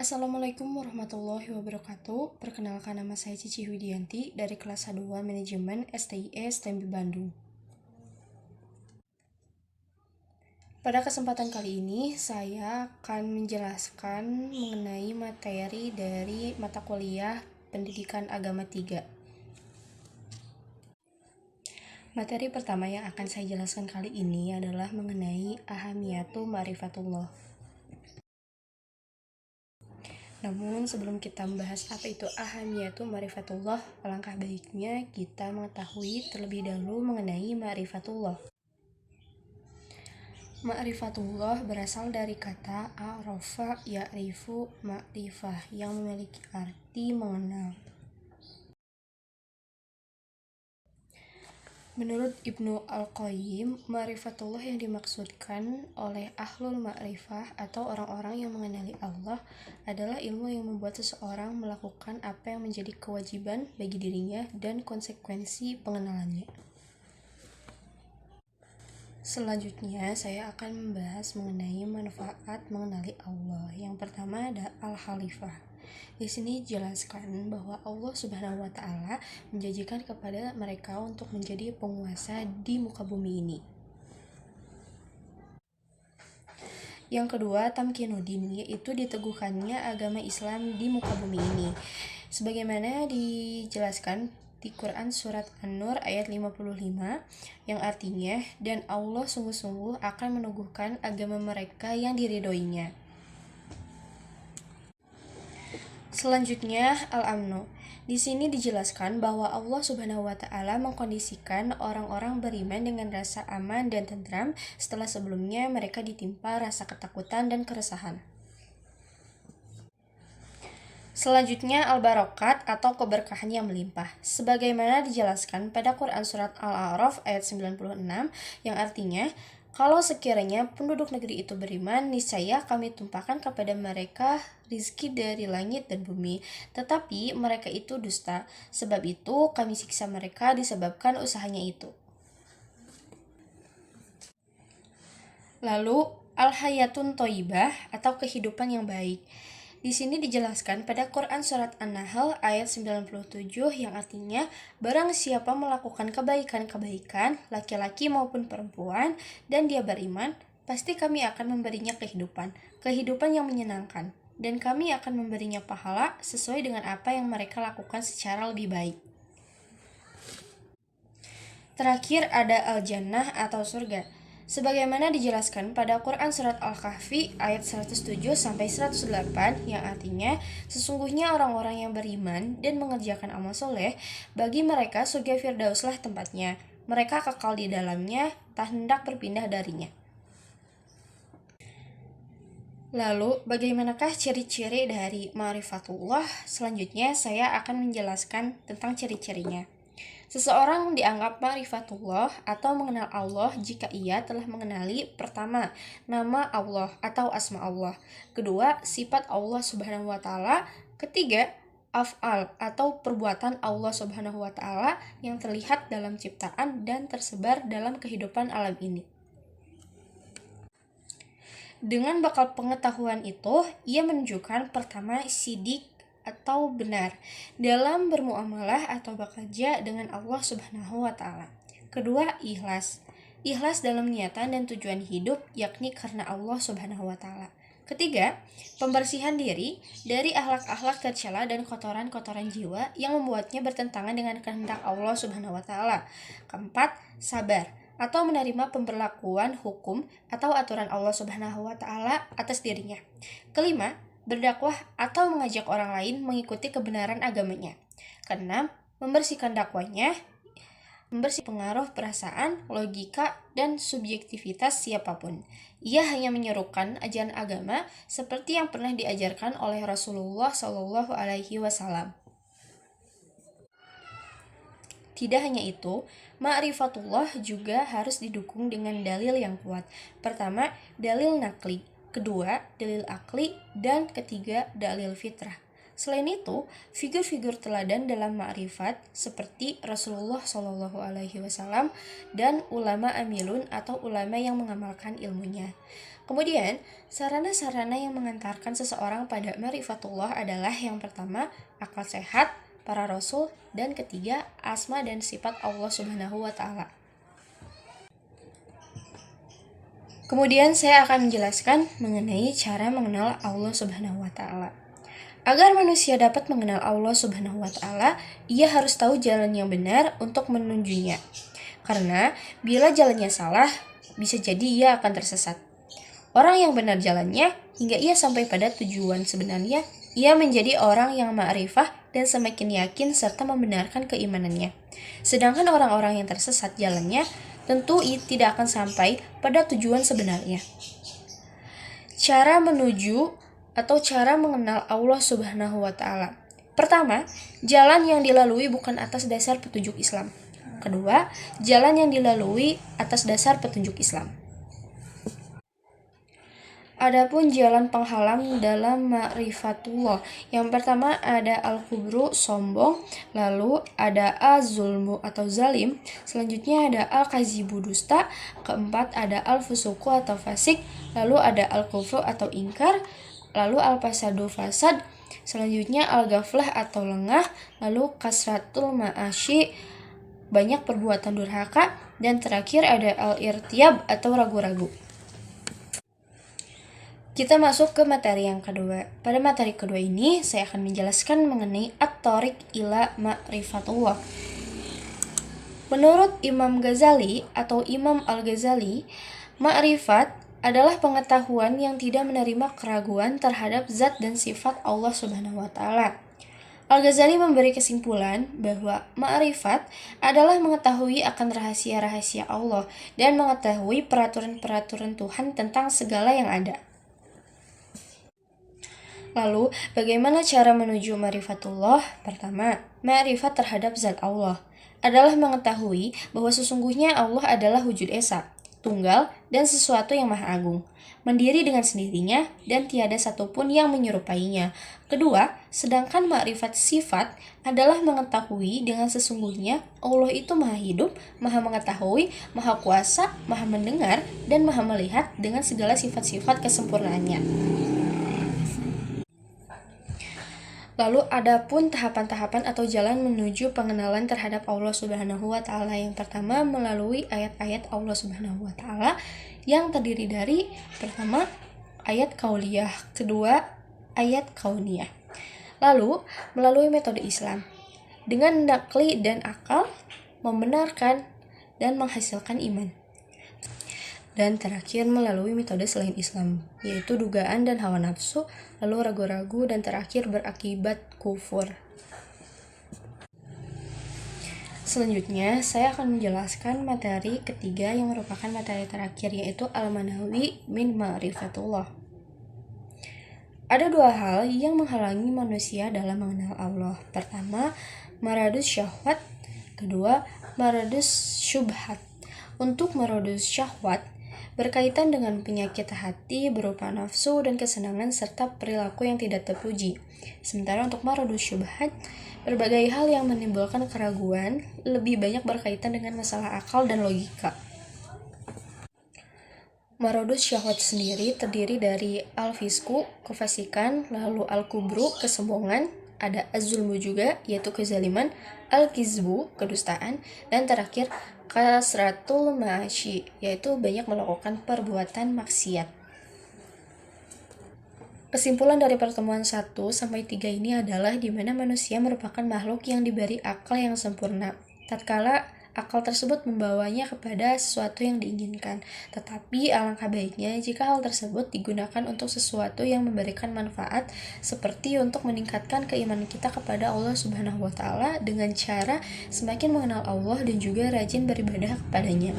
Assalamualaikum warahmatullahi wabarakatuh. Perkenalkan, nama saya Cici Widianti dari kelas A2 Manajemen STIE STMB Bandung. Pada kesempatan kali ini, saya akan menjelaskan mengenai materi dari mata kuliah Pendidikan Agama 3. Materi pertama yang akan saya jelaskan kali ini adalah mengenai ahamiyatu ma'rifatullah. Namun sebelum kita membahas apa itu ahamiyatu ma'rifatullah, alangkah baiknya kita mengetahui terlebih dahulu mengenai ma'rifatullah. Ma'rifatullah berasal dari kata a'rafa ya'rifu ma'rifah yang memiliki arti mengenal. Menurut Ibnu Al-Qayyim, ma'rifatullah yang dimaksudkan oleh ahlul ma'rifah atau orang-orang yang mengenali Allah adalah ilmu yang membuat seseorang melakukan apa yang menjadi kewajiban bagi dirinya dan konsekuensi pengenalannya. Selanjutnya, saya akan membahas mengenai manfaat mengenali Allah. Yang pertama ada al-halifah. Di sini dijelaskan bahwa Allah Subhanahu wa Ta'ala menjanjikan kepada mereka untuk menjadi penguasa di muka bumi ini. Yang kedua, tamkinuddin, yaitu diteguhkannya agama Islam di muka bumi ini. Sebagaimana dijelaskan di Quran Surat An-Nur ayat 55, yang artinya, dan Allah sungguh-sungguh akan meneguhkan agama mereka yang diridhoinya. Selanjutnya, al-amnu. Di sini dijelaskan bahwa Allah Subhanahu wa Ta'ala mengkondisikan orang-orang beriman dengan rasa aman dan tentram setelah sebelumnya mereka ditimpa rasa ketakutan dan keresahan. Selanjutnya, al-barokat atau keberkahan yang melimpah. Sebagaimana dijelaskan pada Quran Surat Al-A'raf ayat 96, yang artinya, kalau sekiranya penduduk negeri itu beriman, niscaya kami tumpahkan kepada mereka rizki dari langit dan bumi. Tetapi mereka itu dusta, sebab itu kami siksa mereka disebabkan usahanya itu. Lalu, al-hayatun thayyibah atau kehidupan yang baik. Di sini dijelaskan pada Quran Surat An-Nahl ayat 97 yang artinya, barang siapa melakukan kebaikan-kebaikan, laki-laki maupun perempuan, dan dia beriman, pasti kami akan memberinya kehidupan yang menyenangkan, dan kami akan memberinya pahala sesuai dengan apa yang mereka lakukan secara lebih baik. Terakhir ada al-jannah atau surga. Sebagaimana dijelaskan pada Quran Surat Al-Kahfi ayat 107-108 yang artinya, sesungguhnya orang-orang yang beriman dan mengerjakan amal soleh, bagi mereka surga Firdauslah tempatnya. Mereka kekal di dalamnya, tak hendak berpindah darinya. Lalu, bagaimanakah ciri-ciri dari ma'rifatullah? Selanjutnya, saya akan menjelaskan tentang ciri-cirinya. Seseorang dianggap ma'rifatullah atau mengenal Allah jika ia telah mengenali pertama, nama Allah atau asma Allah. Kedua, sifat Allah Subhanahu wa Ta'ala. Ketiga, af'al atau perbuatan Allah Subhanahu wa Ta'ala yang terlihat dalam ciptaan dan tersebar dalam kehidupan alam ini. Dengan bekal pengetahuan itu, ia menunjukkan pertama sidik atau benar dalam bermuamalah atau bekerja dengan Allah Subhanahu wa Ta'ala. Kedua, ikhlas dalam niatan dan tujuan hidup, yakni karena Allah Subhanahu wa Ta'ala. Ketiga, pembersihan diri dari akhlak-akhlak tercela dan kotoran-kotoran jiwa yang membuatnya bertentangan dengan kehendak Allah Subhanahu wa Ta'ala. Keempat, sabar atau menerima pemberlakuan hukum atau aturan Allah Subhanahu wa Ta'ala atas dirinya. Kelima, berdakwah atau mengajak orang lain mengikuti kebenaran agamanya. Keenam, membersihkan dakwanya, membersihkan pengaruh perasaan, logika, dan subjektivitas siapapun. Ia hanya menyerukan ajaran agama seperti yang pernah diajarkan oleh Rasulullah SAW. Tidak hanya itu, ma'rifatullah juga harus didukung dengan dalil yang kuat. Pertama, dalil nakli. Kedua, dalil akli. Dan ketiga, dalil fitrah. Selain itu, figur-figur teladan dalam ma'rifat seperti Rasulullah Shallallahu Alaihi Wasallam dan ulama amilun atau ulama yang mengamalkan ilmunya. Kemudian, sarana-sarana yang mengantarkan seseorang pada ma'rifatullah adalah yang pertama, akal sehat, para rasul, dan ketiga, asma dan sifat Allah Subhanahu wa Ta'ala. Kemudian saya akan menjelaskan mengenai cara mengenal Allah Subhanahu wa Ta'ala. Agar manusia dapat mengenal Allah Subhanahu wa Ta'ala, ia harus tahu jalan yang benar untuk menujunya. Karena bila jalannya salah, bisa jadi ia akan tersesat. Orang yang benar jalannya hingga ia sampai pada tujuan sebenarnya, ia menjadi orang yang ma'rifah dan semakin yakin serta membenarkan keimanannya. Sedangkan orang-orang yang tersesat jalannya tentu tidak akan sampai pada tujuan sebenarnya. Cara menuju atau cara mengenal Allah Subhanahu wa Ta'ala. Pertama, jalan yang dilalui bukan atas dasar petunjuk Islam. Kedua, jalan yang dilalui atas dasar petunjuk Islam. Adapun jalan penghalang dalam ma'rifatullah. Yang pertama ada al-kubru, sombong, lalu ada az-zulmu atau zalim, selanjutnya ada al-kazibu, dusta, keempat ada al-fusuku atau fasik, lalu ada al-kufru atau ingkar, lalu al-fasadu, fasad, selanjutnya al-ghaflah atau lengah, lalu kasratul ma'asyi, banyak perbuatan durhaka, dan terakhir ada al-irtiyab atau ragu-ragu. Kita masuk ke materi yang kedua. Pada materi kedua ini, saya akan menjelaskan mengenai at-thariq ila ma'rifatullah. Menurut Imam Ghazali atau Imam Al-Ghazali, ma'rifat adalah pengetahuan yang tidak menerima keraguan terhadap zat dan sifat Allah Subhanahu wa Ta'ala. Al-Ghazali memberi kesimpulan bahwa ma'rifat adalah mengetahui akan rahasia-rahasia Allah dan mengetahui peraturan-peraturan Tuhan tentang segala yang ada. Lalu, bagaimana cara menuju ma'rifatullah? Pertama, ma'rifat terhadap zat Allah adalah mengetahui bahwa sesungguhnya Allah adalah wujud esa, tunggal, dan sesuatu yang maha agung, mandiri dengan sendirinya, dan tiada satupun yang menyerupainya. Kedua, sedangkan ma'rifat sifat adalah mengetahui dengan sesungguhnya Allah itu maha hidup, maha mengetahui, maha kuasa, maha mendengar, dan maha melihat dengan segala sifat-sifat kesempurnaannya. Lalu adapun tahapan-tahapan atau jalan menuju pengenalan terhadap Allah Subhanahu wa Ta'ala. Yang pertama melalui ayat-ayat Allah Subhanahu wa Ta'ala yang terdiri dari pertama ayat kauliyah, kedua ayat kauniyah. Lalu melalui metode Islam dengan nakli dan akal membenarkan dan menghasilkan iman. Dan terakhir melalui metode selain Islam, yaitu dugaan dan hawa nafsu, lalu ragu-ragu, dan terakhir berakibat kufur. Selanjutnya, saya akan menjelaskan materi ketiga yang merupakan materi terakhir, yaitu al-manawi min ma'rifatullah. Ada dua hal yang menghalangi manusia dalam mengenal Allah. Pertama, maradus syahwat. Kedua, maradus syubhat. Untuk maradus syahwat, berkaitan dengan penyakit hati berupa nafsu dan kesenangan serta perilaku yang tidak terpuji. Sementara untuk maradus syubhat, berbagai hal yang menimbulkan keraguan lebih banyak berkaitan dengan masalah akal dan logika. Maradus syahwat sendiri terdiri dari al-fisku, kefasikan, lalu al-kubru, kesombongan, ada az-zulmu juga, yaitu kezaliman, al-kizbu, kedustaan, dan terakhir kasratul ma'asyi, yaitu banyak melakukan perbuatan maksiat. Kesimpulan dari pertemuan 1-3 ini adalah di mana manusia merupakan makhluk yang diberi akal yang sempurna. Tatkala akal tersebut membawanya kepada sesuatu yang diinginkan, tetapi alangkah baiknya jika hal tersebut digunakan untuk sesuatu yang memberikan manfaat, seperti untuk meningkatkan keimanan kita kepada Allah Subhanahu wa Ta'ala dengan cara semakin mengenal Allah dan juga rajin beribadah kepadanya.